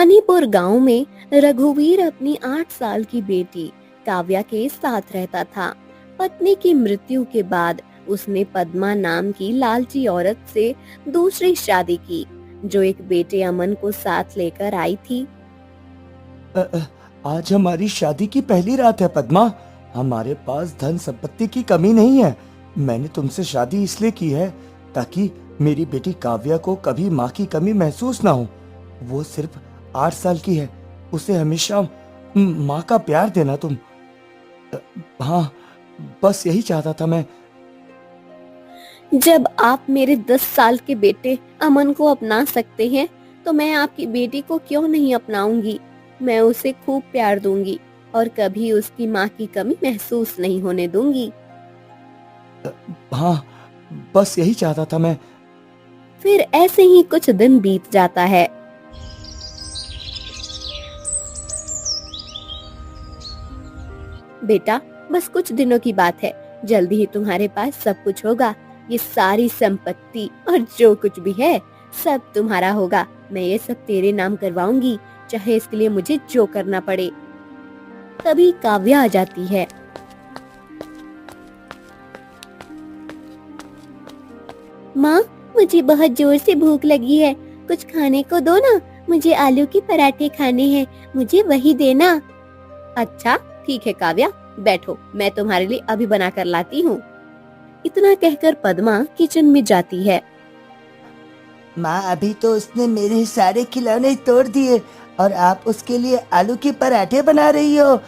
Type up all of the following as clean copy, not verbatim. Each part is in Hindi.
मणिपुर गांव में रघुवीर अपनी 8 साल की बेटी काव्या के साथ रहता था। पत्नी की मृत्यु के बाद उसने पद्मा नाम की लालची औरत से दूसरी शादी की, जो एक बेटे अमन को साथ लेकर आई थी। अ, अ, आज हमारी शादी की पहली रात है पद्मा। हमारे पास धन संपत्ति की कमी नहीं है। मैंने तुमसे शादी इसलिए की है ताकि मेरी बेटी काव्या को कभी माँ की कमी महसूस ना हो। वो सिर्फ 8 साल की है। उसे हमेशा माँ का प्यार देना तुम। अ, हाँ, बस यही चाहता था मैं। जब आप मेरे 10 साल के बेटे अमन को अपना सकते हैं, तो मैं आपकी बेटी को क्यों नहीं अपनाऊंगी। मैं उसे खूब प्यार दूंगी और कभी उसकी माँ की कमी महसूस नहीं होने दूंगी। हाँ, बस यही चाहता था मैं। फिर ऐसे ही कुछ दिन बीत जाता है। बेटा, बस कुछ दिनों की बात है, जल्दी ही तुम्हारे पास सब कुछ होगा। ये सारी संपत्ति और जो कुछ भी है सब तुम्हारा होगा। मैं ये सब तेरे नाम करवाऊंगी, चाहे इसके लिए मुझे जो करना पड़े। तभी काव्या आ जाती है। माँ, मुझे बहुत जोर से भूख लगी है, कुछ खाने को दो ना। मुझे आलू के पराठे खाने हैं, मुझे वही देना। अच्छा ठीक है काव्या, बैठो, मैं तुम्हारे लिए अभी बना कर लाती हूँ। इतना कहकर पद्मा किचन में जाती है। माँ, अभी तो उसने मेरे सारे खिलौने तोड़ दिए और आप उसके लिए आलू के पराठे बना रही हो।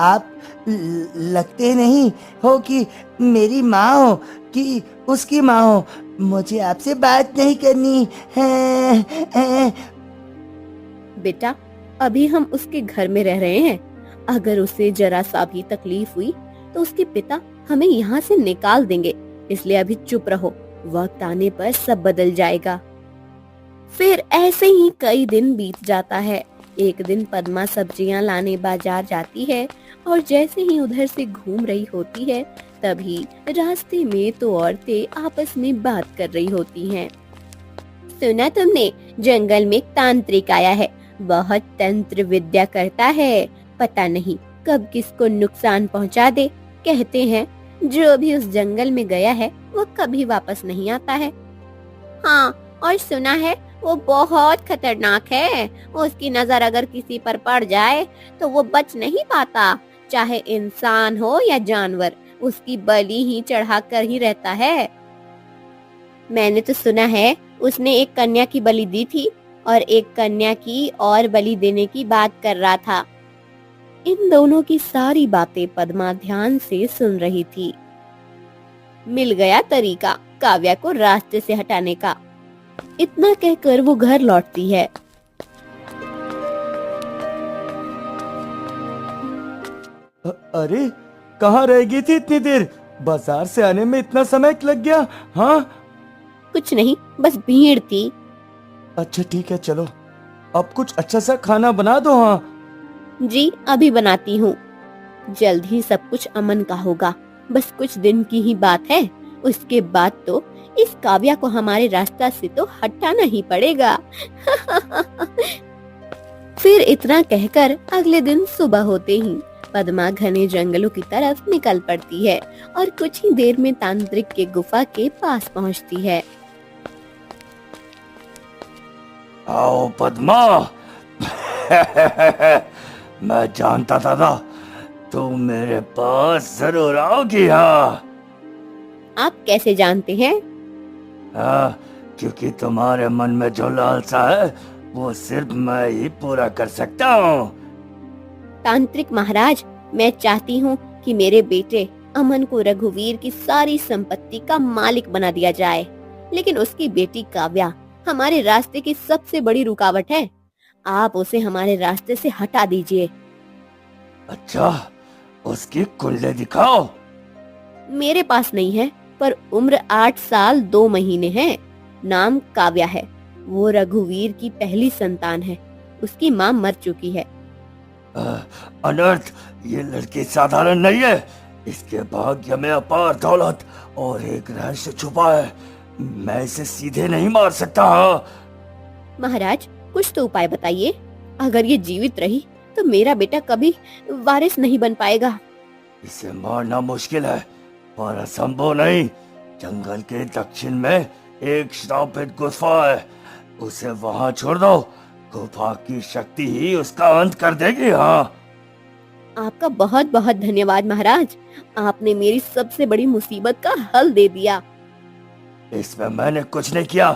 आप लगते नहीं हो कि मेरी माँ हो कि उसकी माँ हो। मुझे आपसे बात नहीं करनी है। बेटा, अभी हम उसके घर में रह रहे हैं। अगर उसे जरा सा भी तकलीफ हुई तो उसके पिता हमें यहाँ से निकाल देंगे, इसलिए अभी चुप रहो। वक्त आने पर सब बदल जाएगा। फिर ऐसे ही कई दिन बीत जाता है। एक दिन पद्मा सब्जियां लाने बाजार जाती है और जैसे ही उधर से घूम रही होती है, तभी रास्ते में तो औरतें आपस में बात कर रही होती हैं। सुना तुमने, जंगल में एक तांत्रिक आया है, बहुत तंत्र विद्या करता है, पता नहीं कब किसको नुकसान पहुंचा दे। कहते हैं जो भी उस जंगल में गया है वो कभी वापस नहीं आता है। हाँ, और सुना है वो बहुत खतरनाक है। उसकी नजर अगर किसी पर पड़ जाए तो वो बच नहीं पाता, चाहे इंसान हो या जानवर, उसकी बलि ही चढ़ा कर ही रहता है। मैंने तो सुना है उसने एक कन्या की बलि दी थी और एक कन्या की और बलि देने की बात कर रहा था। इन दोनों की सारी बातें पद्मा ध्यान से सुन रही थी। मिल गया तरीका काव्या को रास्ते से हटाने का। इतना कहकर वो घर लौटती है। अरे, कहाँ रह गई थी इतनी देर? बाजार से आने में इतना समय लग गया? हाँ, कुछ नहीं, बस भीड़ थी। अच्छा ठीक है, चलो अब कुछ अच्छा सा खाना बना दो। हाँ, जी अभी बनाती हूँ। जल्द ही सब कुछ अमन का होगा, बस कुछ दिन की ही बात है। उसके बाद तो इस काव्या को हमारे रास्ता से तो हटाना ही पड़ेगा। फिर इतना कहकर अगले दिन सुबह होते ही पद्मा घने जंगलों की तरफ निकल पड़ती है और कुछ ही देर में तांत्रिक के गुफा के पास पहुंचती है। आओ पद्मा। मैं जानता था तुम मेरे पास जरूर आओगी। हाँ, आप कैसे जानते हैं? हाँ, क्योंकि तुम्हारे मन में जो लालसा है वो सिर्फ मैं ही पूरा कर सकता हूँ। तांत्रिक महाराज, मैं चाहती हूँ कि मेरे बेटे अमन को रघुवीर की सारी संपत्ति का मालिक बना दिया जाए, लेकिन उसकी बेटी काव्या हमारे रास्ते की सबसे बड़ी रुकावट है। आप उसे हमारे रास्ते से हटा दीजिए। अच्छा, उसकी कुंडली दिखाओ। मेरे पास नहीं है, पर उम्र 8 साल 2 महीने है। नाम काव्या है। वो रघुवीर की पहली संतान है। उसकी माँ मर चुकी है। अनर्थ, ये लड़की साधारण नहीं है। इसके भाग्य में अपार दौलत और एक रहस्य छुपा है। मैं इसे सीधे नहीं मार सकता। हाँ, महाराज, कुछ तो उपाय बताइए। अगर ये जीवित रही तो मेरा बेटा कभी वारिस नहीं बन पाएगा। इसे मारना मुश्किल है पर असंभव नहीं। जंगल के दक्षिण में एक श्रापित गुफा है, उसे वहां छोड़ दो। गुफा की शक्ति ही उसका अंत कर देगी। हाँ, आपका बहुत बहुत धन्यवाद महाराज, आपने मेरी सबसे बड़ी मुसीबत का हल दे दिया। इसमें मैंने कुछ नहीं किया,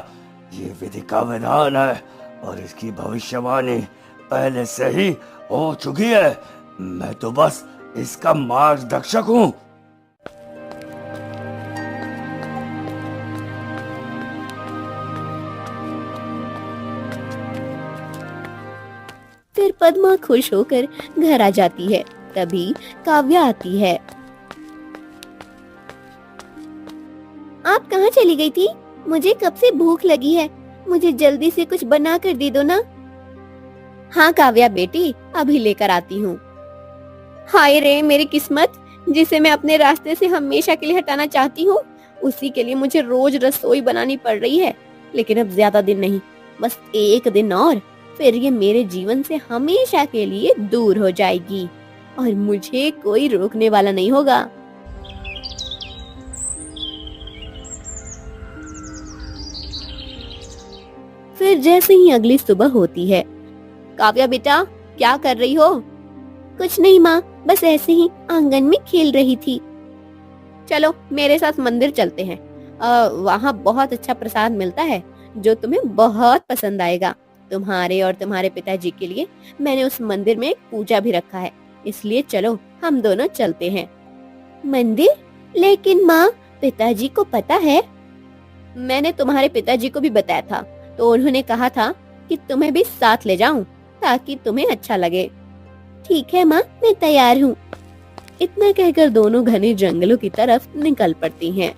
ये विधि का विधान है और इसकी भविष्यवाणी पहले से ही हो चुकी है। मैं तो बस इसका मार्गदर्शक हूँ। फिर पद्मा खुश होकर घर आ जाती है। तभी काव्या आती है। आप कहाँ चली गई थी? मुझे कब से भूख लगी है, मुझे जल्दी से कुछ बना कर दे दो ना। हाँ काव्या बेटी, अभी लेकर आती हूँ। हाय रे मेरी किस्मत, जिसे मैं अपने रास्ते से हमेशा के लिए हटाना चाहती हूँ, उसी के लिए मुझे रोज रसोई बनानी पड़ रही है। लेकिन अब ज्यादा दिन नहीं, बस एक दिन और, फिर ये मेरे जीवन से हमेशा के लिए दूर हो जाएगी और मुझे कोई रोकने वाला नहीं होगा। फिर जैसे ही अगली सुबह होती है। काव्या बेटा, क्या कर रही हो? कुछ नहीं माँ, बस ऐसे ही आंगन में खेल रही थी। चलो मेरे साथ मंदिर चलते हैं, वहाँ बहुत अच्छा प्रसाद मिलता है जो तुम्हें बहुत पसंद आएगा। तुम्हारे और तुम्हारे पिताजी के लिए मैंने उस मंदिर में एक पूजा भी रखा है, इसलिए चलो हम दोनों चलते हैं। मंदिर? लेकिन माँ, पिताजी को पता है? मैंने तुम्हारे पिताजी को भी बताया था, तो उन्होंने कहा था कि तुम्हें भी साथ ले जाऊं ताकि तुम्हें अच्छा लगे। ठीक है माँ, मैं तैयार हूँ। इतना कहकर दोनों घने जंगलों की तरफ निकल पड़ती हैं।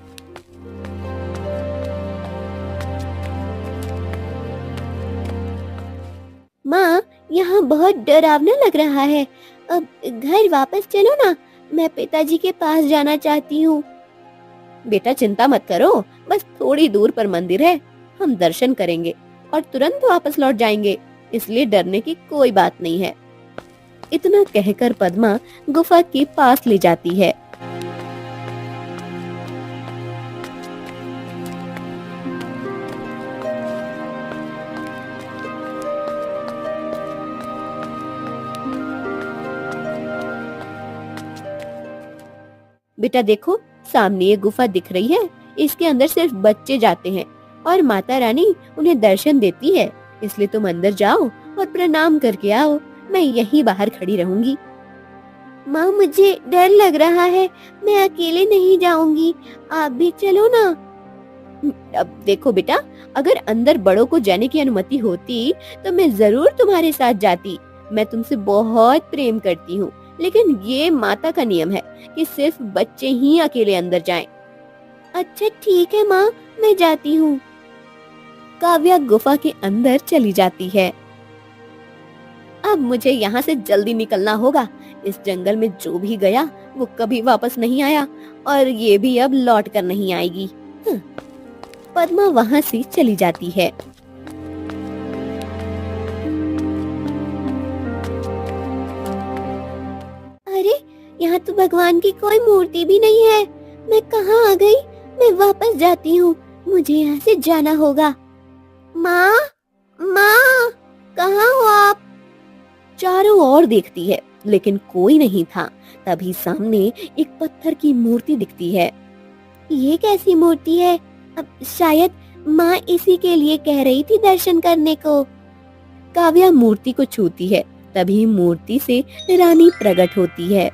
माँ, यहाँ बहुत डरावना लग रहा है, अब घर वापस चलो ना, मैं पिताजी के पास जाना चाहती हूँ। बेटा चिंता मत करो, बस थोड़ी दूर पर मंदिर है, हम दर्शन करेंगे और तुरंत वापस लौट जाएंगे, इसलिए डरने की कोई बात नहीं है। इतना कहकर पद्मा गुफा के पास ले जाती है। बेटा देखो, सामने ये गुफा दिख रही है, इसके अंदर सिर्फ बच्चे जाते हैं और माता रानी उन्हें दर्शन देती है, इसलिए तुम अंदर जाओ और प्रणाम करके आओ, मैं यहीं बाहर खड़ी रहूंगी। माँ मुझे डर लग रहा है, मैं अकेले नहीं जाऊंगी, आप भी चलो ना। अब देखो बेटा, अगर अंदर बड़ों को जाने की अनुमति होती तो मैं जरूर तुम्हारे साथ जाती, मैं तुमसे बहुत प्रेम करती हूँ, लेकिन ये माता का नियम है कि सिर्फ बच्चे ही अकेले अंदर जाएं। अच्छा ठीक है माँ, मैं जाती हूँ। काव्या गुफा के अंदर चली जाती है। अब मुझे यहाँ से जल्दी निकलना होगा, इस जंगल में जो भी गया वो कभी वापस नहीं आया और ये भी अब लौट कर नहीं आएगी। पद्मा वहाँ से चली जाती है। अरे यहाँ तो भगवान की कोई मूर्ति भी नहीं है, मैं कहाँ आ गई? मैं वापस जाती हूँ, मुझे यहाँ से जाना होगा। माँ, माँ, कहाँ हो आप? चारों ओर देखती है लेकिन कोई नहीं था। तभी सामने एक पत्थर की मूर्ति दिखती है। ये कैसी मूर्ति है? अब शायद माँ इसी के लिए कह रही थी दर्शन करने को। काव्या मूर्ति को छूती है, तभी मूर्ति से रानी प्रकट होती है।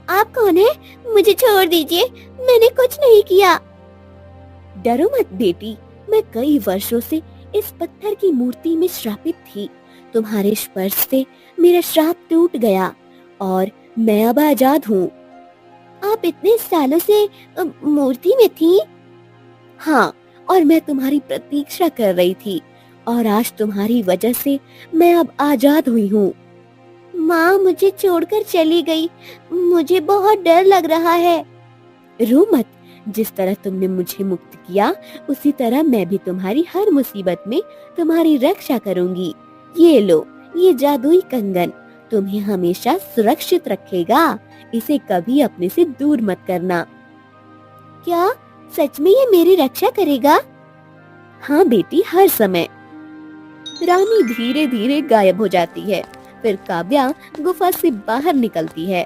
आप कौन है? मुझे छोड़ दीजिए, मैंने कुछ नहीं किया। डरो मत बेटी, मैं कई वर्षों से इस पत्थर की मूर्ति में श्रापित थी। तुम्हारे स्पर्श से मेरा श्राप टूट गया और मैं अब आजाद हूँ। आप इतने सालों से मूर्ति में थी? हाँ, और मैं तुम्हारी प्रतीक्षा कर रही थी और आज तुम्हारी वजह से मैं अब आजाद हुई हूँ। माँ मुझे छोड़कर चली गई, मुझे बहुत डर लग रहा है। रो मत, जिस तरह तुमने मुझे मुक्त किया, उसी तरह मैं भी तुम्हारी हर मुसीबत में तुम्हारी रक्षा करूंगी। ये लो, ये जादुई कंगन तुम्हें हमेशा सुरक्षित रखेगा। इसे कभी अपने से दूर मत करना। क्या सच में ये मेरी रक्षा करेगा? हाँ बेटी, हर समय। रानी धीरे धीरे गायब हो जाती है। फिर काव्या गुफा से बाहर निकलती है।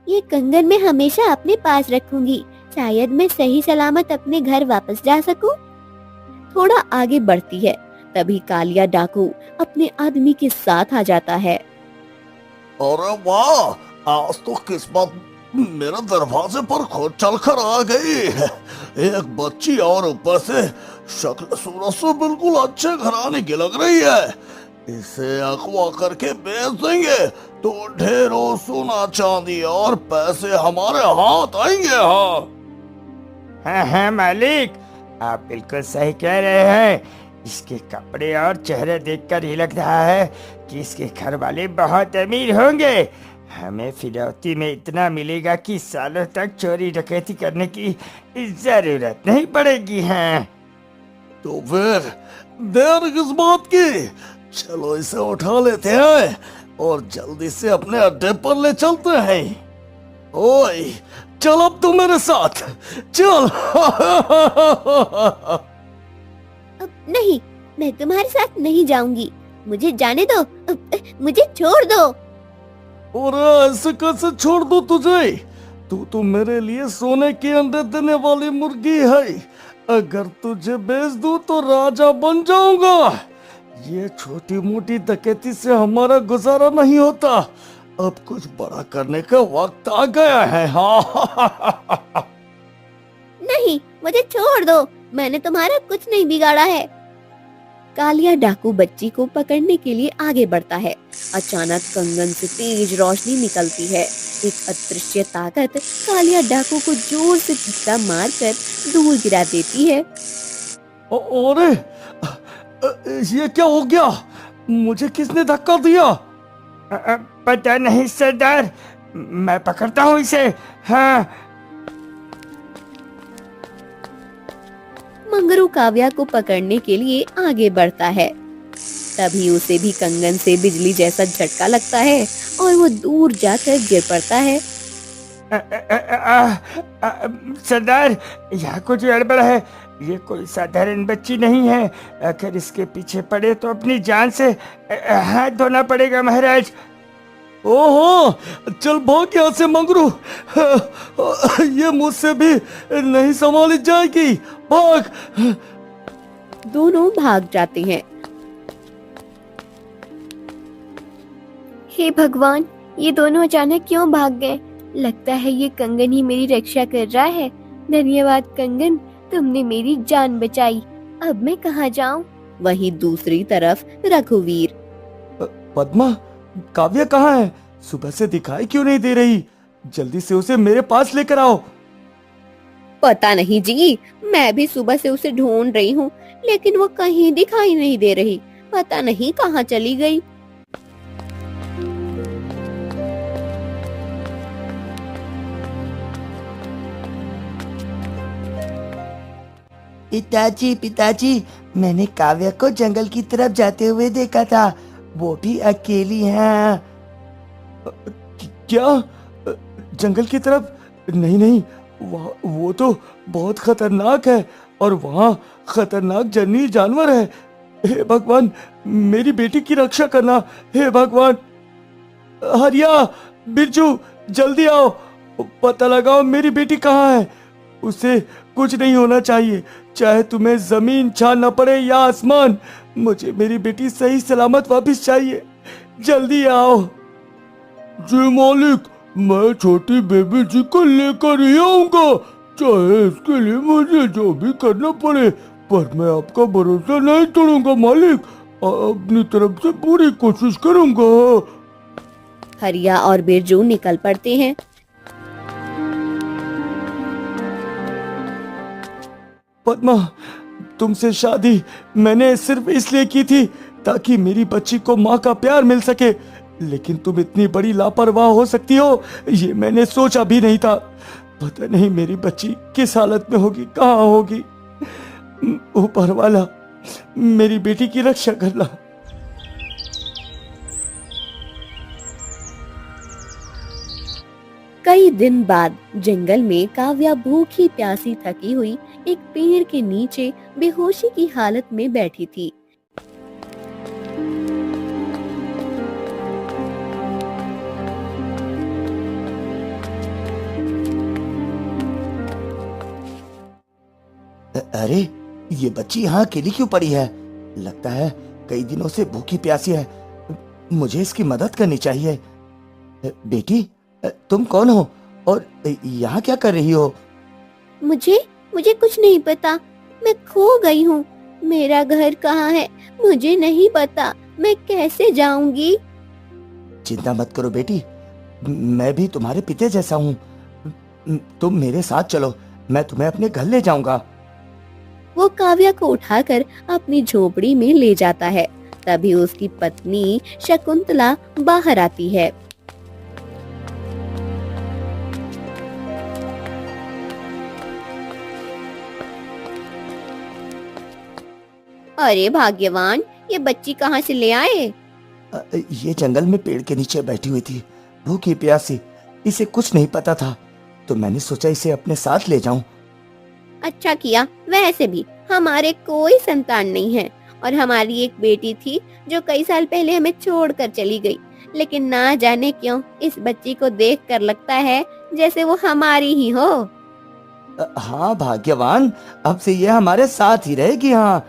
ये कंगन मैं हमेशा अपने पास रखूंगी। शायद मैं सही सलामत अपने घर वापस जा सकूं। थोड़ा आगे बढ़ती है, तभी कालिया डाकू अपने आदमी के साथ आ जाता है। अरे वाह, आज तो किस्मत मेरे दरवाजे पर खुद चलकर आ गई। एक बच्ची और ऊपर से शक्ल सूरत से बिल्कुल अच्छे घराने की लग रही है। इसे अगवा करके बेच देंगे तो ढेरों सोना चांदी और पैसे हमारे हाथ आएंगे। हाँ मालिक, आप बिल्कुल सही कह रहे हैं। इसके कपड़े और चेहरे देखकर ही लग रहा है कि इसके घर वाले बहुत अमीर होंगे। हमें फिरौती में इतना मिलेगा कि सालों तक चोरी डकैती करने की जरूरत नहीं पड़ेगी। हैं तो फिर देर किस बात की? चलो इसे उठा लेते हैं और जल्दी से अपने अड्डे पर ले चलते हैं। ओए चल, अब तू मेरे साथ चल। अब नहीं, मैं तुम्हारे साथ नहीं जाऊंगी। मुझे जाने दो, मुझे छोड़ दो। और ऐसे कैसे छोड़ दो तुझे? तू तो मेरे लिए सोने के अंडे देने वाली मुर्गी है। अगर तुझे बेच दूं तो राजा बन जाऊंगा। ये छोटी मोटी डकैती से हमारा गुजारा नहीं होता। अब कुछ बड़ा करने का वक्त आ गया है। हाँ। नहीं, मुझे छोड़ दो। मैंने तुम्हारा कुछ नहीं बिगाड़ा है। कालिया डाकू बच्ची को पकड़ने के लिए आगे बढ़ता है। अचानक कंगन से तेज रोशनी निकलती है। एक अदृश्य ताकत कालिया डाकू को जोर से धक्का मारकर दूर गिरा देती है। अरे ये क्या हो गया? मुझे किसने धक्का दिया? पता नहीं सरदार, मैं पकड़ता हूँ इसे। हाँ। मंगरू काव्या को पकड़ने के लिए आगे बढ़ता है। तभी उसे भी कंगन से बिजली जैसा झटका लगता है और वो दूर जाकर गिर पड़ता है। सरदार, यहाँ कुछ गड़बड़ है। ये कोई साधारण बच्ची नहीं है। अगर इसके पीछे पड़े तो अपनी जान से हाथ धोना पड़ेगा महाराज। ओहो, चल भाग यहाँ से मंगरू। ये मुझसे भी नहीं संभाली जाएगी। भाग। दोनों भाग जाते हैं। हे भगवान, ये दोनों अचानक क्यों भाग गए? लगता है ये कंगन ही मेरी रक्षा कर रहा है। धन्यवाद कंगन, तुमने मेरी जान बचाई। अब मैं कहाँ जाऊँ? वहीं दूसरी तरफ रघुवीर। पद्मा, काव्या कहाँ है? सुबह से दिखाई क्यों नहीं दे रही? जल्दी से उसे मेरे पास लेकर आओ। पता नहीं जी, मैं भी सुबह से उसे ढूंढ रही हूँ, लेकिन वो कहीं दिखाई नहीं दे रही। पता नहीं कहाँ चली गई। पिताजी पिताजी, मैंने काव्या को जंगल की तरफ जाते हुए देखा था। वो भी अकेली है। क्या? जंगल की तरफ? नहीं, वो तो बहुत खतरनाक है और वहाँ खतरनाक जंगली जानवर है। हे भगवान, मेरी बेटी की रक्षा करना। हे भगवान। हरिया, बिरजू, जल्दी आओ, पता लगाओ मेरी बेटी कहाँ है। उसे कुछ नहीं होना चाहिए, चाहे तुम्हें जमीन छानना पड़े या आसमान। मुझे मेरी बेटी सही सलामत वापस चाहिए। जल्दी आओ। जी मालिक, मैं छोटी बेबी जी को लेकर ही आऊंगा, चाहे इसके लिए मुझे जो भी करना पड़े। पर मैं आपका भरोसा नहीं तोड़ूंगा मालिक, अपनी तरफ से पूरी कोशिश करूंगा। हरिया और बिरजू निकल पड़ते हैं। पद्मा, तुमसे शादी मैंने सिर्फ इसलिए की थी ताकि मेरी बच्ची को माँ का प्यार मिल सके। लेकिन तुम इतनी बड़ी लापरवाह हो सकती हो, ये मैंने सोचा भी नहीं था। पता नहीं मेरी बच्ची किस हालत में होगी, कहाँ होगी। ऊपर वाला मेरी बेटी की रक्षा करना। कई दिन बाद जंगल में काव्या भूखी प्यासी थकी हुई एक पेड़ के नीचे बेहोशी की हालत में बैठी थी। अरे ये बच्ची यहाँ अकेली क्यों पड़ी है? लगता है कई दिनों से भूखी प्यासी है। मुझे इसकी मदद करनी चाहिए। बेटी, तुम कौन हो और यहाँ क्या कर रही हो? मुझे मुझे कुछ नहीं पता, मैं खो गई हूँ। मेरा घर कहाँ है मुझे नहीं पता, मैं कैसे जाऊंगी? चिंता मत करो बेटी, मैं भी तुम्हारे पिता जैसा हूँ। तुम मेरे साथ चलो, मैं तुम्हें अपने घर ले जाऊंगा। वो काव्या को उठाकर अपनी झोपड़ी में ले जाता है। तभी उसकी पत्नी शकुंतला बाहर आती है। अरे भाग्यवान, ये बच्ची कहाँ से ले आए? ये जंगल में पेड़ के नीचे बैठी हुई थी, भूखी प्यासी। इसे कुछ नहीं पता था, तो मैंने सोचा इसे अपने साथ ले जाऊं। अच्छा किया, वैसे भी हमारे कोई संतान नहीं है और हमारी एक बेटी थी जो कई साल पहले हमें छोड़कर चली गई। लेकिन ना जाने क्यों इस बच्ची को देखकर लगता है जैसे वो हमारी ही हो। हाँ भाग्यवान, अब से ये हमारे साथ ही रहेगी। हाँ।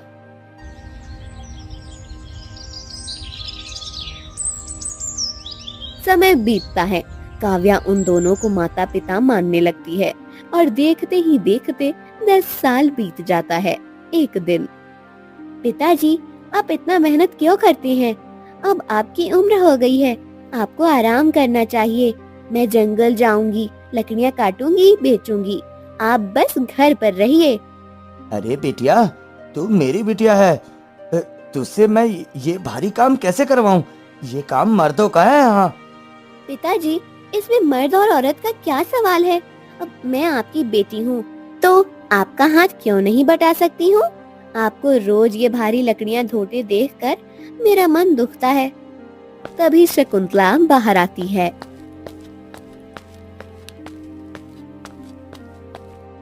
समय बीतता है, काव्या उन दोनों को माता पिता मानने लगती है और देखते ही देखते 10 साल बीत जाता है। एक दिन, पिताजी, आप इतना मेहनत क्यों करते हैं? अब आपकी उम्र हो गई है, आपको आराम करना चाहिए। मैं जंगल जाऊंगी, लकड़ियाँ काटूंगी, बेचूंगी। आप बस घर पर रहिए। अरे बेटिया, तू मेरी बिटिया है, तुझसे मैं ये भारी काम कैसे करवाऊं? ये काम मर्दों का है। हाँ। पिताजी, इसमें मर्द और औरत का क्या सवाल है? अब मैं आपकी बेटी हूँ, तो आपका हाथ क्यों नहीं बटा सकती हूँ? आपको रोज ये भारी लकड़ियाँ ढोते देखकर मेरा मन दुखता है। तभी शकुंतला बाहर आती है।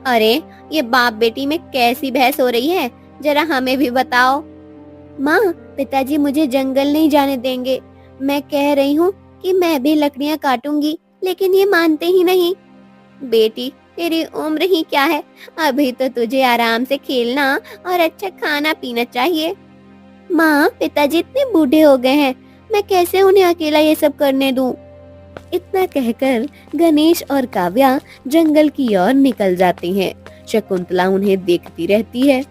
अरे, ये बाप बेटी में कैसी बहस हो रही है, जरा हमें भी बताओ। माँ, पिताजी मुझे जंगल नहीं जाने देंगे। मैं कह रही हूँ कि मैं भी लकड़ियाँ काटूंगी, लेकिन ये मानते ही नहीं। बेटी, तेरी उम्र ही क्या है, अभी तो तुझे आराम से खेलना और अच्छा खाना पीना चाहिए। माँ, पिताजी इतने बूढ़े हो गए हैं, मैं कैसे उन्हें अकेला ये सब करने दूं? इतना कहकर गणेश और काव्या जंगल की ओर निकल जाते हैं। शकुंतला उन्हें देखती रहती है।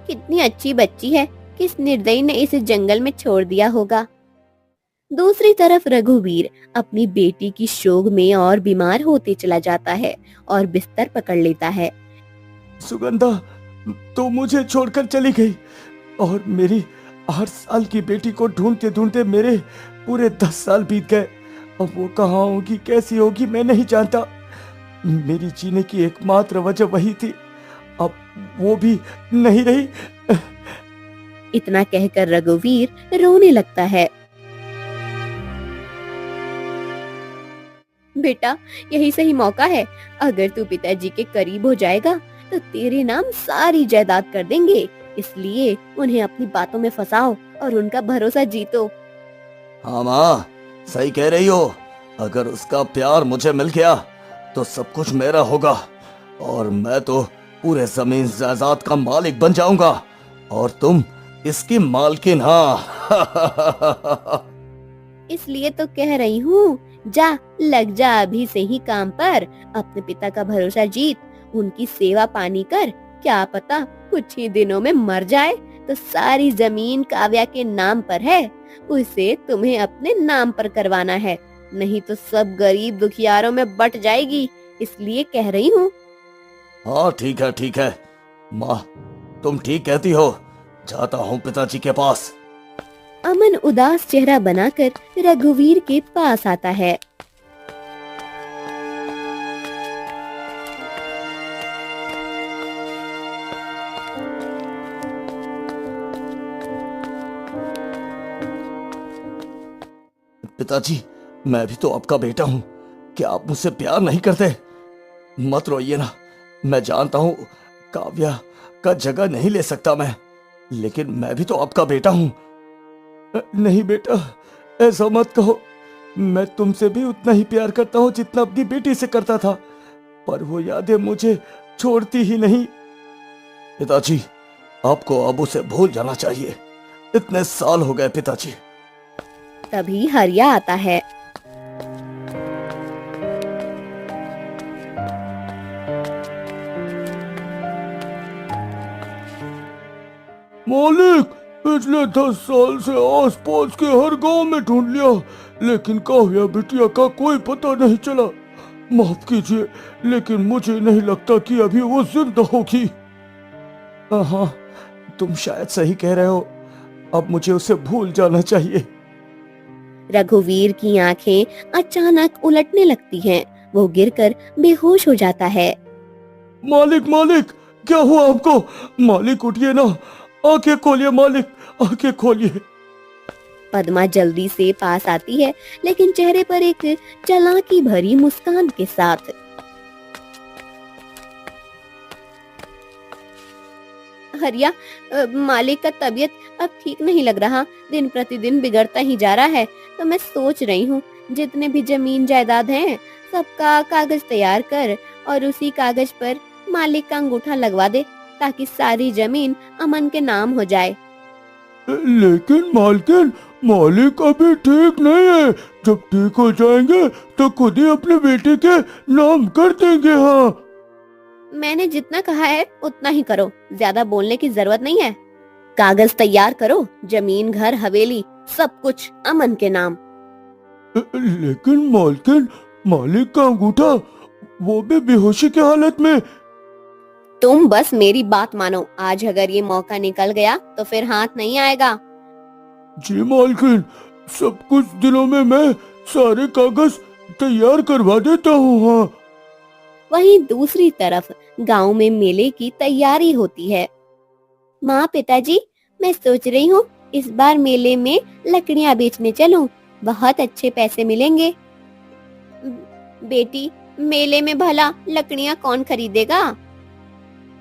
कितनी अच्छी बच्ची है, किस निर्दयी ने इसे जंगल में छोड़ दिया होगा। दूसरी तरफ रघुवीर अपनी बेटी की शोक में और बीमार होते चला जाता है और बिस्तर पकड़ लेता है। सुगंधा तो मुझे छोड़कर चली गई और मेरी 8 साल की बेटी को ढूंढते ढूंढते मेरे पूरे 10 साल बीत गए। अब वो कहाँ होगी, कैसी होगी, मैं नहीं जानता। मेरी जीने की एकमात्र वजह वही थी, अब वो भी नहीं रही। इतना कहकर रघुवीर रोने लगता है। बेटा, यही सही मौका है। अगर तू पिताजी के करीब हो जाएगा तो तेरे नाम सारी जायदाद कर देंगे, इसलिए उन्हें अपनी बातों में फंसाओ और उनका भरोसा जीतो। हाँ माँ, सही कह रही हो। अगर उसका प्यार मुझे मिल गया तो सब कुछ मेरा होगा और मैं तो पूरे जमीन जायदाद का मालिक बन जाऊंगा और तुम इसकी मालकिन। हाँ। इसलिए तो कह रही हूँ, जा, लग जा अभी से ही काम पर। अपने पिता का भरोसा जीत, उनकी सेवा पानी कर। क्या पता कुछ ही दिनों में मर जाए तो सारी जमीन काव्या के नाम पर है, उसे तुम्हें अपने नाम पर करवाना है, नहीं तो सब गरीब दुखियारों में बट जाएगी। इसलिए कह रही हूँ। हाँ ठीक है माँ, तुम ठीक कहती हो, जाता हूँ पिताजी के पास। अमन उदास चेहरा बनाकर रघुवीर के पास आता है। पिताजी, मैं भी तो आपका बेटा हूँ, क्या आप मुझसे प्यार नहीं करते? मत रोइए ना, मैं जानता हूँ काव्या का जगह नहीं ले सकता मैं, लेकिन मैं भी तो आपका बेटा हूँ। नहीं बेटा, ऐसा मत कहो, मैं तुमसे भी उतना ही प्यार करता हूँ जितना अपनी बेटी से करता था, पर वो यादें मुझे छोड़ती ही नहीं। पिताजी, आपको अब उसे भूल जाना चाहिए, इतने साल हो गए पिताजी। तभी हरिया आता है। मालिक, पिछले 10 साल से आसपास के हर गांव में ढूंढ लिया, लेकिन काव्या बिटिया का कोई पता नहीं चला। माफ कीजिए, लेकिन मुझे नहीं लगता कि अभी वो जिंदा होगी। हाँ, तुम शायद सही कह रहे हो, अब मुझे उसे भूल जाना चाहिए। रघुवीर की आंखें अचानक उलटने लगती हैं। वो गिरकर बेहोश हो जाता है। मालिक, मालिक, क्या हुआ आपको? मालिक उठिए ना, आंखें खोलिए मालिक, आंखें खोलिए। पद्मा जल्दी से पास आती है, लेकिन चेहरे पर एक चालाकी भरी मुस्कान के साथ। हरिया, मालिक का तबीयत अब ठीक नहीं लग रहा, दिन प्रतिदिन बिगड़ता ही जा रहा है। तो मैं सोच रही हूँ जितने भी जमीन जायदाद हैं सबका कागज तैयार कर और उसी कागज पर मालिक का अंगूठा लगवा दे, ताकि सारी जमीन अमन के नाम हो जाए। लेकिन मालकिन, मालिक अभी ठीक नहीं है, जब ठीक हो जाएंगे तो खुद ही अपने बेटे के नाम कर देंगे। हाँ, मैंने जितना कहा है उतना ही करो, ज्यादा बोलने की जरूरत नहीं है। कागज तैयार करो, जमीन, घर, हवेली, सब कुछ अमन के नाम। लेकिन मालकिन, मालिक का अंगूठा, वो भी बेहोशी की हालत में। तुम बस मेरी बात मानो, आज अगर ये मौका निकल गया तो फिर हाथ नहीं आएगा। जी मालकिन, सब कुछ दिनों में मैं सारे कागज तैयार करवा देता हूँ। हाँ। वहीं दूसरी तरफ गांव में मेले की तैयारी होती है। माँ, पिताजी, मैं सोच रही हूँ इस बार मेले में लकड़ियाँ बेचने चलूं, बहुत अच्छे पैसे मिलेंगे। बेटी, मेले में भला लकड़ियाँ कौन खरीदेगा?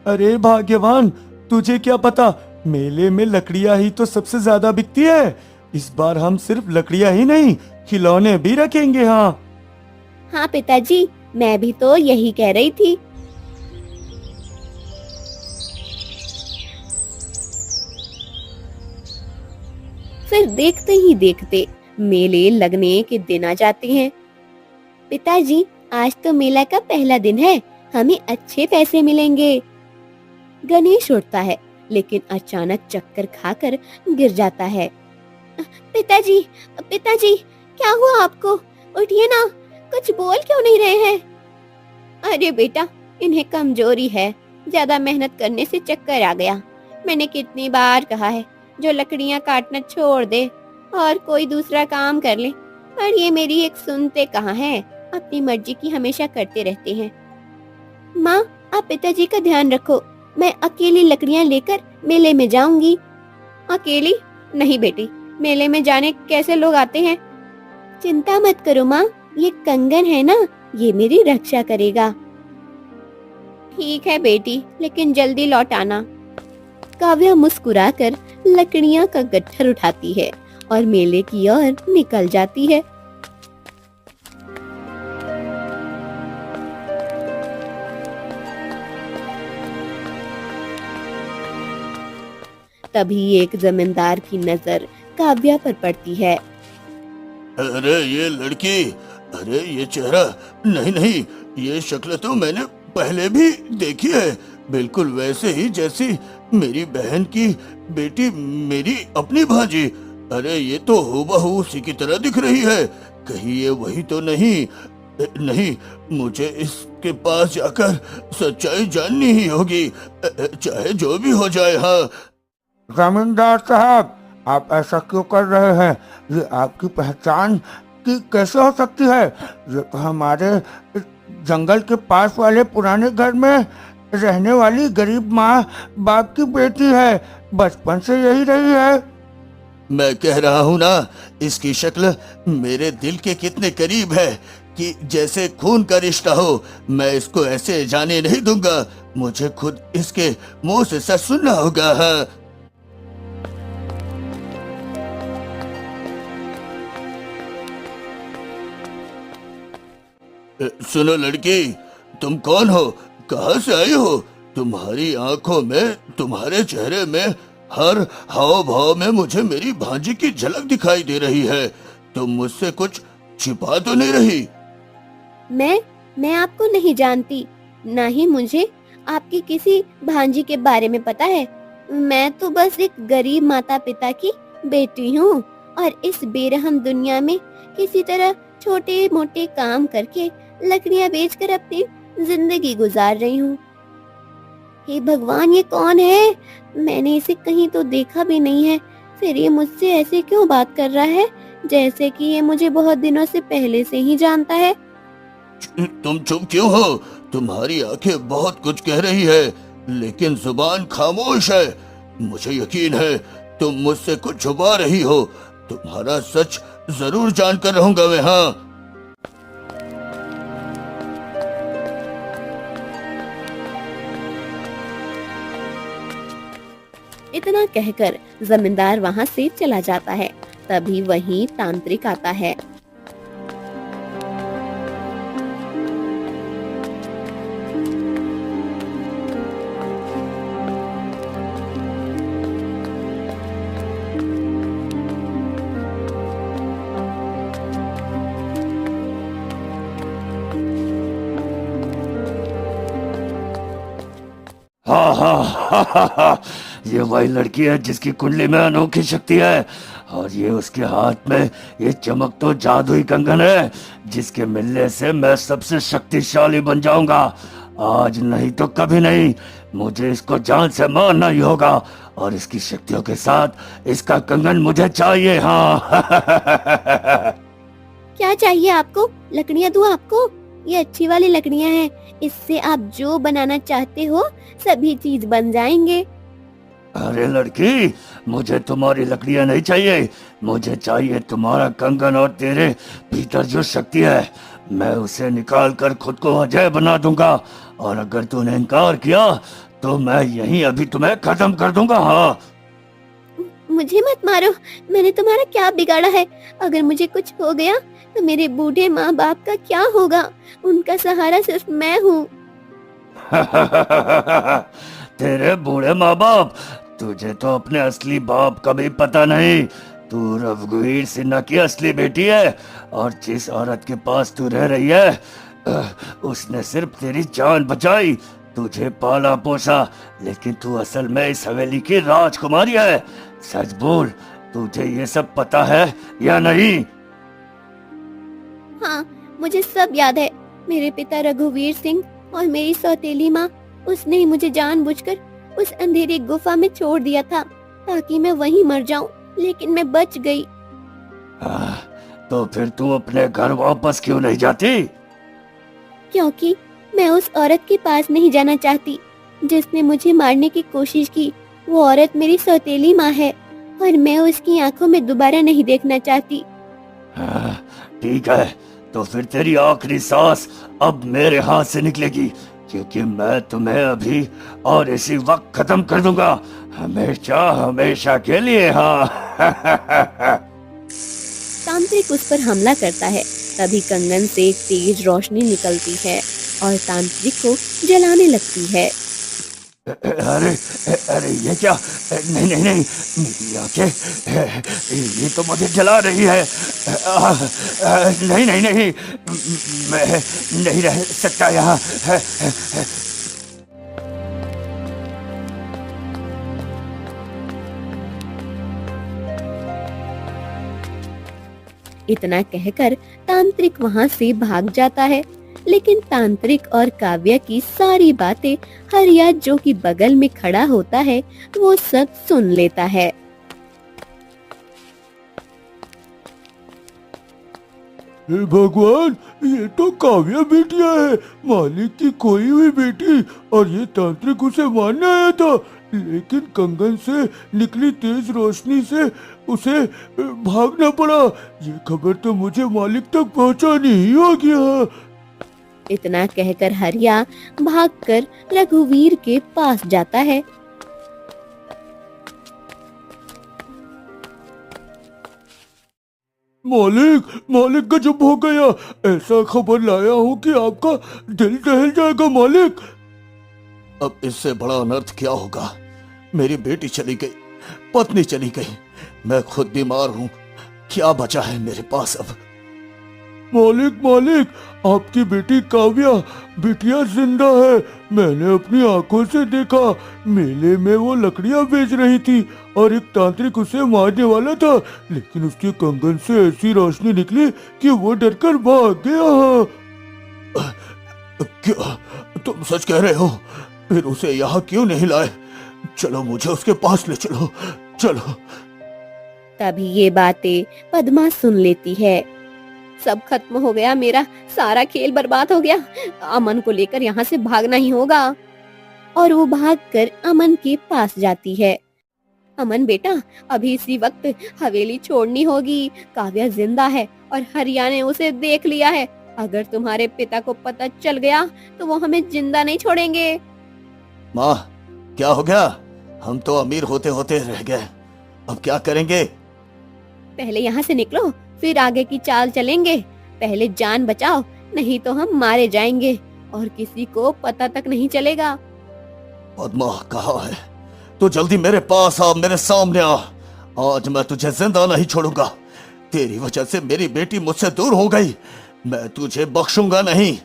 अरे भाग्यवान, तुझे क्या पता, मेले में लकड़ियां ही तो सबसे ज्यादा बिकती है। इस बार हम सिर्फ लकड़ियां ही नहीं, खिलौने भी रखेंगे। हाँ हाँ पिताजी, मैं भी तो यही कह रही थी। फिर देखते ही देखते मेले लगने के दिन आ जाते हैं। पिताजी, आज तो मेला का पहला दिन है, हमें अच्छे पैसे मिलेंगे। गणेश उठता है, लेकिन अचानक चक्कर खाकर गिर जाता है। पिताजी, पिताजी, क्या हुआ आपको? उठिए ना, कुछ बोल क्यों नहीं रहे हैं? अरे बेटा, इन्हें कमजोरी है, ज्यादा मेहनत करने से चक्कर आ गया। मैंने कितनी बार कहा है जो लकड़ियां काटना छोड़ दे और कोई दूसरा काम कर ले, पर ये मेरी एक सुनते कहाँ हैं, अपनी मर्जी की हमेशा करते रहते हैं। माँ, आप पिताजी का ध्यान रखो, मैं अकेली लकड़ियां लेकर मेले में जाऊंगी। अकेली? नहीं बेटी, मेले में जाने कैसे लोग आते हैं। चिंता मत करो माँ, ये कंगन है ना, ये मेरी रक्षा करेगा। ठीक है बेटी, लेकिन जल्दी लौट आना। काव्या मुस्कुराकर लकड़ियां का गट्ठर उठाती है और मेले की ओर निकल जाती है। तभी एक जमींदार की नजर काव्या पर पड़ती है। अरे ये लड़की, अरे ये चेहरा, नहीं नहीं, ये शक्ल तो मैंने पहले भी देखी है, बिल्कुल वैसे ही जैसी मेरी बहन की बेटी, मेरी अपनी भांजी। अरे ये तो हूबहू उसी की तरह दिख रही है, कहीं ये वही तो नहीं? नहीं, मुझे इसके पास जाकर सच्चाई जाननी ही होगी, चाहे जो भी हो जाए। हाँ। जमींदार साहब, आप ऐसा क्यों कर रहे हैं? ये आपकी पहचान की कैसे हो सकती है? ये तो हमारे जंगल के पास वाले पुराने घर में रहने वाली गरीब माँ बाप की बेटी है, बचपन से यही रही है। मैं कह रहा हूँ ना, इसकी शक्ल मेरे दिल के कितने करीब है कि जैसे खून का रिश्ता हो। मैं इसको ऐसे जाने नहीं दूंगा, मुझे खुद इसके मुंह से सच सुनना होगा। हाँ। सुनो लड़की, तुम कौन हो? कहाँ से आई हो? तुम्हारी आंखों में, तुम्हारे चेहरे में, हर हाव भाव में मुझे मेरी भांजी की झलक दिखाई दे रही है। तुम मुझसे कुछ छिपा तो नहीं रही? मैं आपको नहीं जानती, ना ही मुझे आपकी किसी भांजी के बारे में पता है। मैं तो बस एक गरीब माता पिता की बेटी हूँ और इस बेरहम दुनिया में किसी तरह छोटे मोटे काम करके लकड़ियाँ बेचकर अपनी जिंदगी गुजार रही हूँ। हे भगवान, ये कौन है? मैंने इसे कहीं तो देखा भी नहीं है, फिर ये मुझसे ऐसे क्यों बात कर रहा है, जैसे कि ये मुझे बहुत दिनों से पहले से ही जानता है। तुम चुप क्यों हो? तुम्हारी आंखें बहुत कुछ कह रही है, लेकिन जुबान खामोश है। मुझे यकीन है तुम मुझसे कुछ छुपा रही हो। तुम्हारा सच जरूर जानकर रहूंगा मैं। हाँ। इतना कहकर जमींदार वहाँ से चला जाता है। तभी वहीं तांत्रिक आता है। हाँ हाँ हाँ हाँ हाँ, ये वही लड़की है जिसकी कुंडली में अनोखी शक्ति है, और ये उसके हाथ में ये चमक तो जादुई कंगन है जिसके मिलने से मैं सबसे शक्तिशाली बन जाऊंगा। आज नहीं तो कभी नहीं, मुझे इसको जान से मारना ही होगा, और इसकी शक्तियों के साथ इसका कंगन मुझे चाहिए। हाँ। क्या चाहिए आपको? लकड़ियाँ दूँ आपको? ये अच्छी वाली लकड़ियाँ हैं, इससे आप जो बनाना चाहते हो सभी चीज बन जाएंगे। अरे लड़की, मुझे तुम्हारी लकड़ियां नहीं चाहिए, मुझे चाहिए तुम्हारा कंगन और तेरे भीतर जो शक्ति है। मैं उसे निकाल कर खुद को अजय बना दूंगा, और अगर तूने इनकार किया तो मैं यहीं अभी तुम्हें खत्म कर दूंगा। हाँ। मुझे मत मारो, मैंने तुम्हारा क्या बिगाड़ा है? अगर मुझे कुछ हो गया तो मेरे बूढ़े माँ बाप का क्या होगा? उनका सहारा सिर्फ मैं हूँ। तेरे बूढ़े माँ बाप? तुझे तो अपने असली बाप का भी पता नहीं। तू रघुवीर सिन्हा की असली बेटी है, और जिस औरत के पास तू रह रही है उसने सिर्फ तेरी जान बचाई, तुझे पाला पोसा, लेकिन तू असल में इस हवेली की राजकुमारी है। सच बोल, तुझे ये सब पता है या नहीं? हाँ, मुझे सब याद है। मेरे पिता रघुवीर सिंह और मेरी सौतेली माँ, उसने ही मुझे जानबूझकर उस अंधेरी गुफा में छोड़ दिया था ताकि मैं वहीं मर जाऊं, लेकिन मैं बच गई। तो फिर तू अपने घर वापस क्यों नहीं जाती? क्योंकि मैं उस औरत के पास नहीं जाना चाहती जिसने मुझे मारने की कोशिश की। वो औरत मेरी सौतेली माँ है और मैं उसकी आंखों में दोबारा नहीं देखना चाहती। ठीक है, तो फिर तेरी आखिरी सांस अब मेरे हाथ से निकलेगी, क्योंकि मैं तुम्हें अभी और इसी वक्त खत्म कर दूंगा, हमेशा हमेशा के लिए। हाँ। तांत्रिक उस पर हमला करता है। तभी कंगन से एक तेज रोशनी निकलती है और तांत्रिक को जलाने लगती है। अरे अरे, ये क्या? नहीं नहीं नहीं, मेरी आंखें, ये तो मुझे जला रही है। नहीं नहीं नहीं, मैं नहीं रह सकता यहाँ। इतना कहकर तांत्रिक वहाँ से भाग जाता है। लेकिन तांत्रिक और काव्या की सारी बातें हरिया जो कि बगल में खड़ा होता है वो सब सुन लेता है। हे भगवान, ये तो काव्या बेटिया है, मालिक की खोई हुई बेटी, और ये तांत्रिक उसे मारने आया था, लेकिन कंगन से निकली तेज रोशनी से उसे भागना पड़ा। ये खबर तो मुझे मालिक तक पहुंचानी ही होगी। इतना कहकर हरिया भागकर रघुवीर के पास जाता है। मालिक, मालिक गजब हो गया, ऐसा खबर लाया हूँ कि आपका दिल दहल जाएगा मालिक। अब इससे बड़ा अनर्थ क्या होगा? मेरी बेटी चली गई, पत्नी चली गई, मैं खुद बीमार हूँ, क्या बचा है मेरे पास अब? मालिक, मालिक, आपकी बेटी काव्या बिटिया जिंदा है। मैंने अपनी आंखों से देखा, मेले में वो लकड़ियां बेच रही थी और एक तांत्रिक उसे मारने वाला था, लेकिन उसके कंगन से ऐसी रोशनी निकली कि वो डरकर भाग गया। क्या तुम सच कह रहे हो? फिर उसे यहाँ क्यों नहीं लाए? चलो मुझे उसके पास ले चलो, चलो। तभी ये बातें पद्मा सुन लेती है। सब खत्म हो गया, मेरा सारा खेल बर्बाद हो गया। अमन को लेकर यहाँ से भागना ही होगा। और वो भागकर अमन के पास जाती है। अमन बेटा, अभी इसी वक्त हवेली छोड़नी होगी। काव्या जिंदा है और हरिया ने उसे देख लिया है। अगर तुम्हारे पिता को पता चल गया तो वो हमें जिंदा नहीं छोड़ेंगे। माँ, क्या हो गया? हम तो अमीर होते होते रह गए, अब क्या करेंगे? पहले यहाँ से निकलो, फिर आगे की चाल चलेंगे। पहले जान बचाओ, नहीं तो हम मारे जाएंगे और किसी को पता तक नहीं चलेगा। पद्मा कहाँ है? तू जल्दी मेरे पास आ, मेरे सामने आ। आज मैं तुझे जिंदा नहीं छोड़ूंगा। तेरी वजह से मेरी बेटी मुझसे दूर हो गई, मैं तुझे बख्शूंगा नहीं।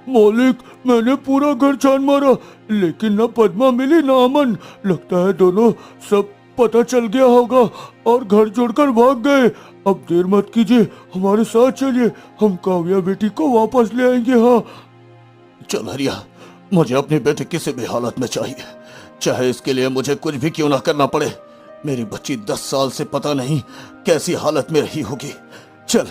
मालिक, मैंने पूरा घर छान मारा, लेकिन न पद्मा मिली न अमन। लगता है दोनों सब पता चल गया होगा और घर छोड़कर भाग गए। अब देर मत कीजिए, हमारे साथ चलिए, हम काव्या बेटी को वापस ले आएंगे। हाँ चल हरिया, मुझे अपनी बेटी किसी भी हालत में चाहिए, चाहे इसके लिए मुझे कुछ भी क्यों ना करना पड़े। मेरी बच्ची 10 साल से पता नहीं कैसी हालत में रही होगी। चल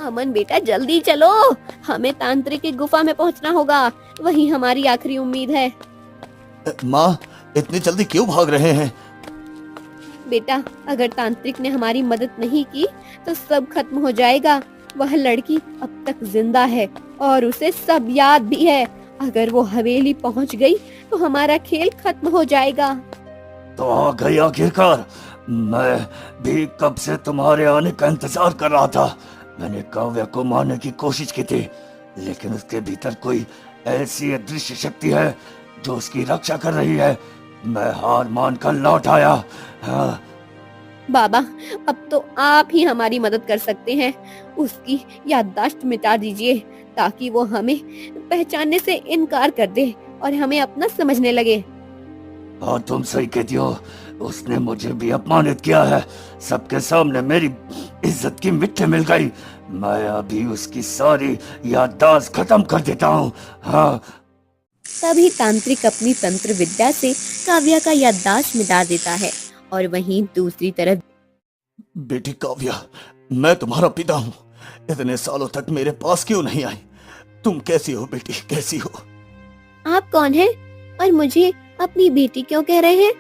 अमन बेटा, जल्दी चलो, हमें तांत्रिक की गुफा में पहुंचना होगा, वही हमारी आखिरी उम्मीद है। माँ, इतनी जल्दी क्यों भाग रहे हैं? बेटा, अगर तांत्रिक ने हमारी मदद नहीं की तो सब खत्म हो जाएगा। वह लड़की अब तक जिंदा है और उसे सब याद भी है। अगर वो हवेली पहुंच गई तो हमारा खेल खत्म हो जाएगा। तो आ गई आखिरकार। मैं भी कब से तुम्हारे आने का इंतजार कर रहा था। मैंने काव्या को मारने की कोशिश की थी, लेकिन उसके भीतर कोई ऐसी अदृश्य शक्ति है जो उसकी रक्षा कर रही है। मैं हार मानकर लौट आया। हाँ। बाबा, अब तो आप ही हमारी मदद कर सकते हैं। उसकी याददाश्त मिटा दीजिए ताकि वो हमें पहचानने से इनकार कर दे और हमें अपना समझने लगे। हाँ, तुम सही कहती हो, उसने मुझे भी अपमानित किया है। सबके सामने मेरी इज्जत की मिट्टी मिल गई। मैं अभी उसकी सारी याददाश्त खत्म कर देता हूँ। हाँ। तभी तांत्रिक अपनी तंत्र विद्या से काव्या का याददाश्त मिटा देता है और वहीं दूसरी तरफ बेटी काव्या, मैं तुम्हारा पिता हूँ। इतने सालों तक मेरे पास क्यों नहीं आई? तुम कैसी हो बेटी, कैसी हो? आप कौन हैं और मुझे अपनी बेटी क्यों कह रहे हैं?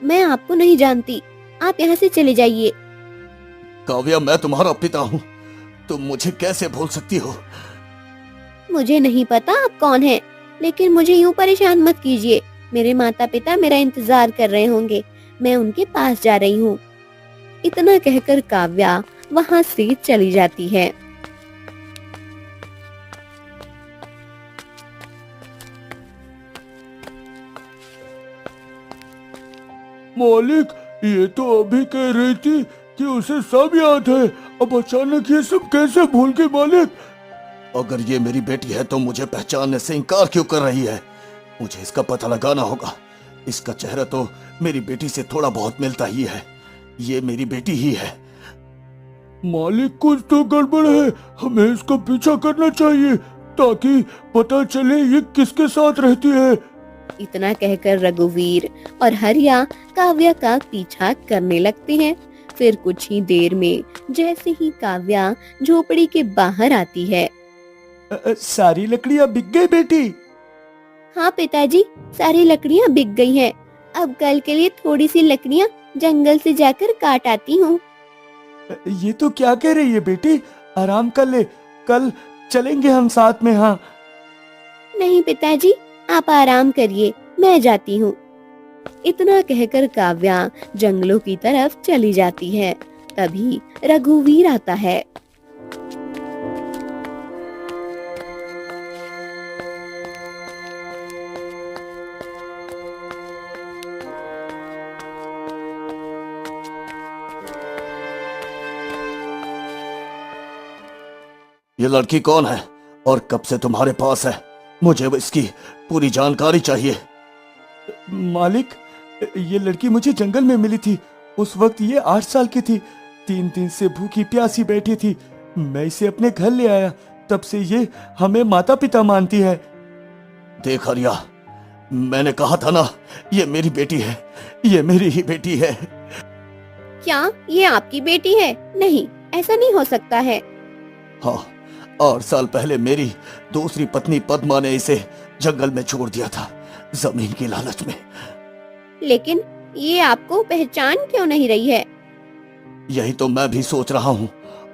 मैं आपको नहीं जानती, आप यहाँ से चले जाइए। काव्या, मैं तुम्हारा पिता हूँ, तुम मुझे कैसे भूल सकती हो? मुझे नहीं पता आप कौन हैं, लेकिन मुझे यूं परेशान मत कीजिए। मेरे माता पिता मेरा इंतजार कर रहे होंगे, मैं उनके पास जा रही हूँ। इतना कहकर काव्या वहाँ से चली जाती है। मालिक, ये तो अभी कह रही थी कि उसे सब याद है, अब अचानक ये सब कैसे भूल गई मालिक? अगर ये मेरी बेटी है तो मुझे पहचानने से इनकार क्यों कर रही है? मुझे इसका पता लगाना होगा। इसका चेहरा तो मेरी बेटी से थोड़ा बहुत मिलता ही है। ये मेरी बेटी ही है। मालिक, कुछ तो गड़बड़ है। हमें इसका पीछा करना चाहिए ताकि पता चले ये किसके साथ रहती है। इतना कहकर रघुवीर और हरिया काव्या का पीछा करने लगते हैं। फिर कुछ ही देर में जैसे ही काव्या झोपड़ी के बाहर आती है। सारी लकड़ियाँ बिक गई बेटी? हाँ पिताजी, सारी लकड़ियाँ बिक गई हैं। अब कल के लिए थोड़ी सी लकड़ियाँ जंगल से जाकर काट आती हूँ। ये तो क्या कह रही है बेटी? आराम कर ले, कल चलेंगे हम साथ में। हाँ। नहीं पिताजी, आप आराम करिए, मैं जाती हूँ। इतना कहकर काव्या जंगलों की तरफ चली जाती है। तभी रघुवीर आता है। ये लड़की कौन है और कब से तुम्हारे पास है? मुझे इसकी पूरी जानकारी चाहिए। मालिक, ये लड़की मुझे जंगल में मिली थी। उस वक्त ये 8 साल की थी। 3 दिन से भूखी प्यासी बैठी थी। मैं इसे अपने घर ले आया। तब से ये हमें माता पिता मानती है। देख हरिया, मैंने कहा था ना, ये मेरी बेटी है। ये मेरी ही बेटी है। क्या ये आपकी बेटी है? नहीं, ऐसा नहीं हो सकता है। हाँ, 8 साल पहले मेरी दूसरी पत्नी पद्मा ने इसे जंगल में छोड़ दिया था, जमीन की लालच में। लेकिन ये आपको पहचान क्यों नहीं रही है? यही तो मैं भी सोच रहा हूँ,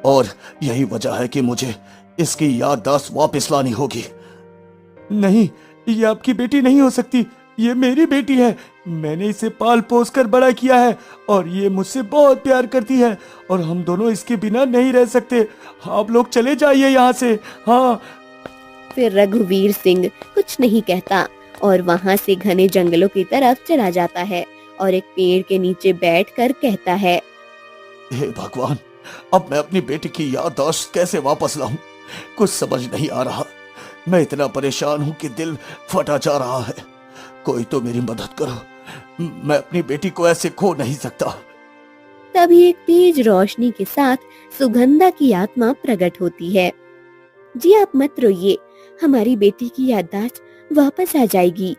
और यही वजह है कि मुझे इसकी याददाश्त वापस लानी होगी। नहीं, ये आपकी बेटी नहीं हो सकती। ये मेरी बेटी है। मैंने इसे पाल पोस कर बड़ा किया है और ये मुझसे बहुत प्यार करती है और हम दोनों इसके बिना नहीं रह सकते। आप लोग चले जाइए यहाँ से। हाँ। फिर रघुवीर सिंह कुछ नहीं कहता और वहाँ से घने जंगलों की तरफ चला जाता है और एक पेड़ के नीचे बैठकर कहता है, हे भगवान, अब मैं अपनी बेटी की याददाश्त कैसे वापस लाऊं? कुछ समझ नहीं आ रहा। मैं इतना परेशान हूँ कि दिल फटा जा रहा है। कोई तो मेरी मदद करो। मैं अपनी बेटी को ऐसे खो नहीं सकता। तभी एक तेज रोशनी के साथ सुगंधा की आत्मा प्रकट होती है। जी आप मत रोइए, हमारी बेटी की याददाश्त वापस आ जाएगी।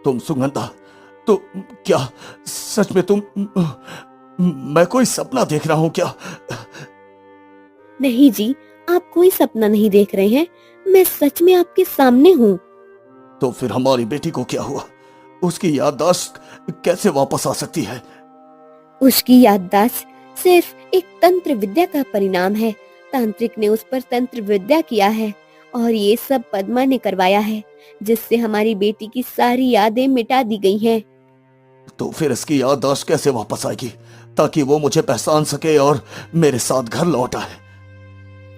तुम सुगंधा, तो क्या सच में तुम? मैं कोई सपना देख रहा हूँ क्या? नहीं जी, आप कोई सपना नहीं देख रहे हैं। मैं सच में आपके सामने हूँ। तो फिर हमारी बेटी को क्या हुआ? उसकी याददाश्त कैसे वापस आ सकती है? उसकी याददाश्त सिर्फ एक तंत्र विद्या का परिणाम है। तांत्रिक ने उस पर तंत्र विद्या किया है और ये सब पद्मा ने करवाया है, जिससे हमारी बेटी की सारी यादें मिटा दी गई हैं। तो फिर इसकी याददाश्त कैसे वापस आएगी ताकि वो मुझे पहचान सके और मेरे साथ घर लौट आए?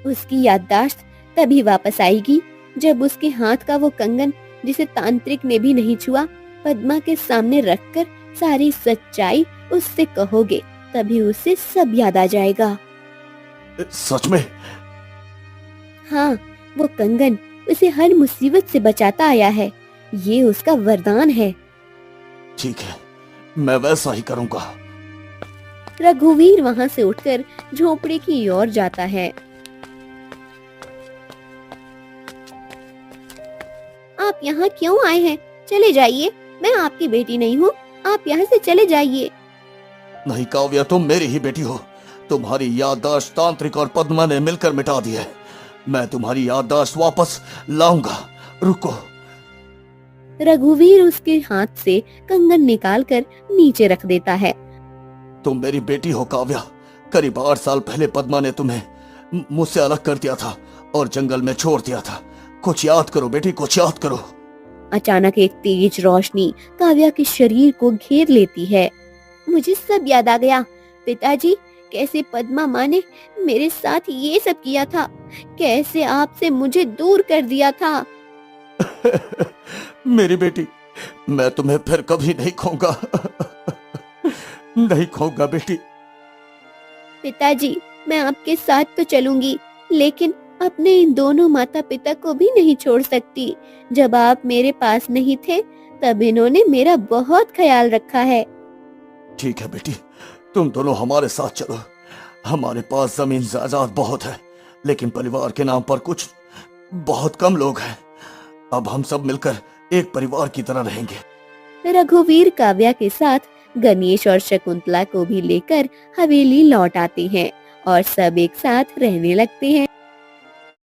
उसकी याददाश्त तभी वापस आएगी जब उसके हाथ का वो कंगन, जिसे तांत्रिक ने भी नहीं छुआ, पद्मा के सामने रखकर सारी सच्चाई उससे कहोगे। तभी उसे सब याद आ जाएगा। सच में? हाँ, वो कंगन उसे हर मुसीबत से बचाता आया है। ये उसका वरदान है। ठीक है, मैं वैसा ही करूंगा। रघुवीर वहाँ से उठकर झोपड़ी की ओर जाता है। आप यहाँ क्यों आए हैं? चले जाइए, मैं आपकी बेटी नहीं हूँ। आप यहाँ से चले जाइए। नहीं काव्या, तुम मेरी ही बेटी हो। तुम्हारी याददाश्त तांत्रिक और पद्मा ने मिलकर मिटा दी है। मैं तुम्हारी याददाश्त वापस लाऊंगा। रुको। रघुवीर उसके हाथ से कंगन निकालकर नीचे रख देता है। तुम मेरी बेटी हो काव्या। करीब 8 साल पहले पद्मा ने तुम्हें मुझसे अलग कर दिया था और जंगल में छोड़ दिया था। कुछ याद करो बेटी, कुछ याद करो। अचानक एक तेज रोशनी काव्या के शरीर को घेर लेती है। मुझे सब याद आ गया। पिताजी, कैसे पद्मा माँ ने मेरे साथ ये सब किया था, कैसे आपसे मुझे दूर कर दिया था। मेरी बेटी, मैं तुम्हें फिर कभी नहीं खोऊंगा। नहीं खोऊंगा बेटी। पिताजी, मैं आपके साथ तो चलूंगी, लेकिन अपने इन दोनों माता पिता को भी नहीं छोड़ सकती। जब आप मेरे पास नहीं थे, तब इन्होंने मेरा बहुत ख्याल रखा है। ठीक है बेटी, तुम दोनों हमारे साथ चलो। हमारे पास जमीन जायदाद बहुत है, लेकिन परिवार के नाम पर कुछ बहुत कम लोग हैं। अब हम सब मिलकर एक परिवार की तरह रहेंगे। रघुवीर काव्या के साथ गणेश और शकुंतला को भी लेकर हवेली लौट आते हैं और सब एक साथ रहने लगते हैं।